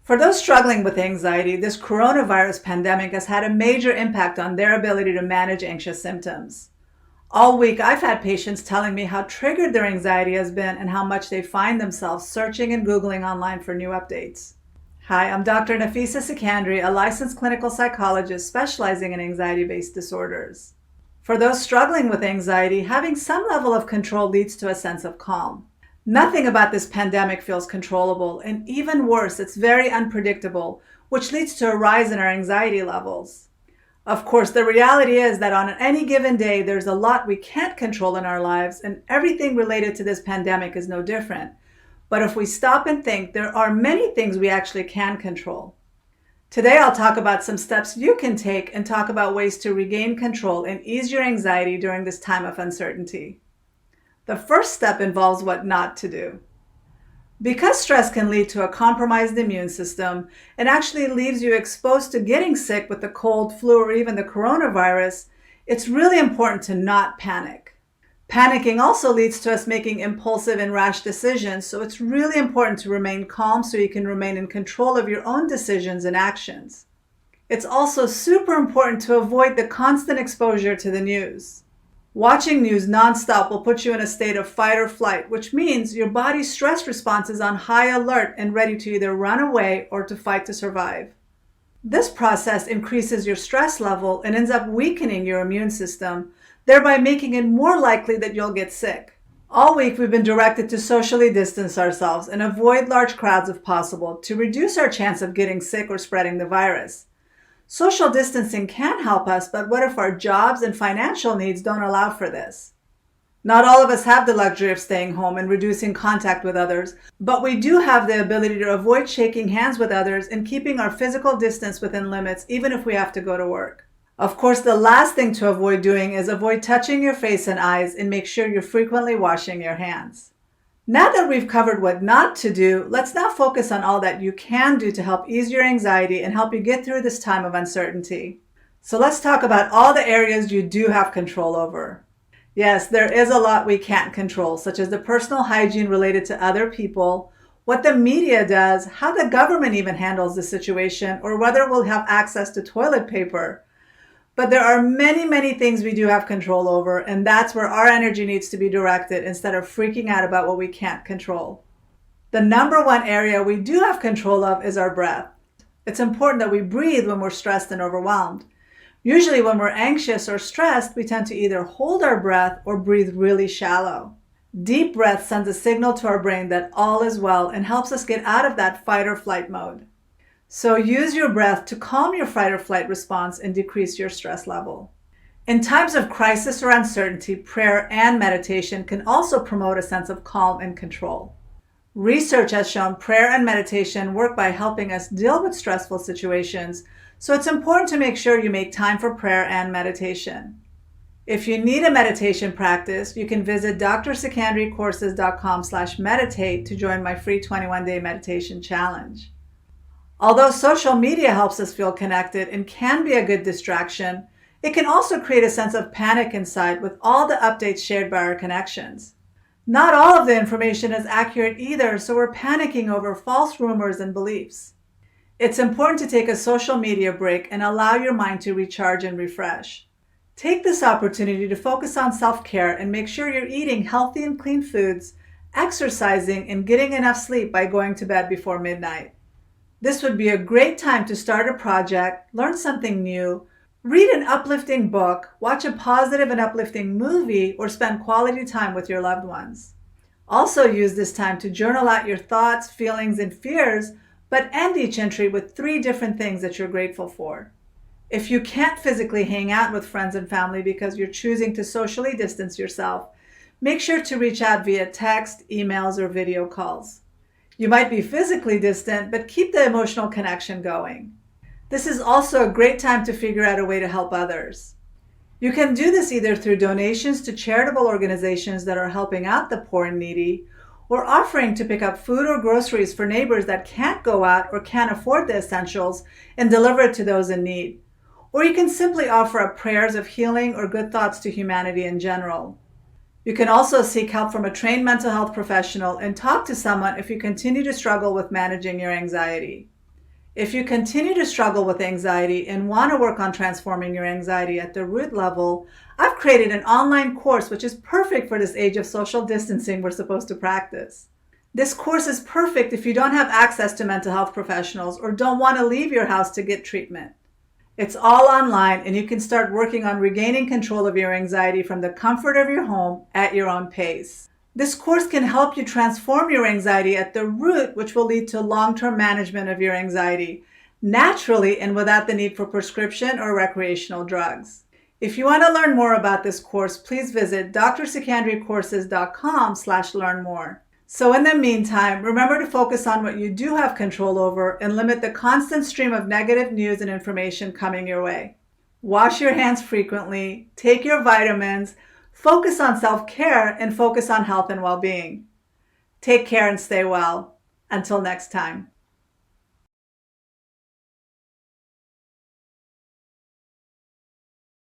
For those struggling with anxiety, this coronavirus pandemic has had a major impact on their ability to manage anxious symptoms. All week, I've had patients telling me how triggered their anxiety has been and how much they find themselves searching and Googling online for new updates. Hi, I'm Dr. Nafisa Sekandari, a licensed clinical psychologist specializing in anxiety-based disorders. For those struggling with anxiety, having some level of control leads to a sense of calm. Nothing about this pandemic feels controllable, and even worse, it's very unpredictable, which leads to a rise in our anxiety levels. Of course, the reality is that on any given day, there's a lot we can't control in our lives, and everything related to this pandemic is no different. But if we stop and think, there are many things we actually can control. Today, I'll talk about some steps you can take and talk about ways to regain control and ease your anxiety during this time of uncertainty. The first step involves what not to do. Because stress can lead to a compromised immune system and actually leaves you exposed to getting sick with the cold, flu, or even the coronavirus, it's really important to not panic. Panicking also leads to us making impulsive and rash decisions, so it's really important to remain calm so you can remain in control of your own decisions and actions. It's also super important to avoid the constant exposure to the news. Watching news nonstop will put you in a state of fight or flight, which means your body's stress response is on high alert and ready to either run away or to fight to survive. This process increases your stress level and ends up weakening your immune system, thereby making it more likely that you'll get sick. All week, we've been directed to socially distance ourselves and avoid large crowds if possible to reduce our chance of getting sick or spreading the virus. Social distancing can help us, but what if our jobs and financial needs don't allow for this? Not all of us have the luxury of staying home and reducing contact with others, but we do have the ability to avoid shaking hands with others and keeping our physical distance within limits, even if we have to go to work. Of course, the last thing to avoid doing is avoid touching your face and eyes and make sure you're frequently washing your hands. Now that we've covered what not to do, let's now focus on all that you can do to help ease your anxiety and help you get through this time of uncertainty. So let's talk about all the areas you do have control over. Yes, there is a lot we can't control, such as the personal hygiene related to other people, what the media does, how the government even handles the situation, or whether we'll have access to toilet paper. But there are many, many things we do have control over, and that's where our energy needs to be directed instead of freaking out about what we can't control. The number one area we do have control of is our breath. It's important that we breathe when we're stressed and overwhelmed. Usually when we're anxious or stressed, we tend to either hold our breath or breathe really shallow. Deep breath sends a signal to our brain that all is well and helps us get out of that fight or flight mode. So use your breath to calm your fight or flight response and decrease your stress level. In times of crisis or uncertainty, prayer and meditation can also promote a sense of calm and control. Research has shown prayer and meditation work by helping us deal with stressful situations, so it's important to make sure you make time for prayer and meditation. If you need a meditation practice, you can visit drsekandaricourses.com/meditate to join my free 21-day meditation challenge. Although social media helps us feel connected and can be a good distraction, it can also create a sense of panic inside with all the updates shared by our connections. Not all of the information is accurate either, so we're panicking over false rumors and beliefs. It's important to take a social media break and allow your mind to recharge and refresh. Take this opportunity to focus on self-care and make sure you're eating healthy and clean foods, exercising, and getting enough sleep by going to bed before midnight. This would be a great time to start a project, learn something new, read an uplifting book, watch a positive and uplifting movie, or spend quality time with your loved ones. Also use this time to journal out your thoughts, feelings, and fears, but end each entry with 3 different things that you're grateful for. If you can't physically hang out with friends and family because you're choosing to socially distance yourself, make sure to reach out via text, emails, or video calls. You might be physically distant, but keep the emotional connection going. This is also a great time to figure out a way to help others. You can do this either through donations to charitable organizations that are helping out the poor and needy, or offering to pick up food or groceries for neighbors that can't go out or can't afford the essentials and deliver it to those in need. Or you can simply offer up prayers of healing or good thoughts to humanity in general. You can also seek help from a trained mental health professional and talk to someone if you continue to struggle with managing your anxiety. If you continue to struggle with anxiety and want to work on transforming your anxiety at the root level, I've created an online course which is perfect for this age of social distancing we're supposed to practice. This course is perfect if you don't have access to mental health professionals or don't want to leave your house to get treatment. It's all online, and you can start working on regaining control of your anxiety from the comfort of your home at your own pace. This course can help you transform your anxiety at the root, which will lead to long-term management of your anxiety, naturally and without the need for prescription or recreational drugs. If you want to learn more about this course, please visit drsekandaricourses.com/learn more. So in the meantime, remember to focus on what you do have control over and limit the constant stream of negative news and information coming your way. Wash your hands frequently, take your vitamins, focus on self-care, and focus on health and well-being. Take care and stay well. Until next time.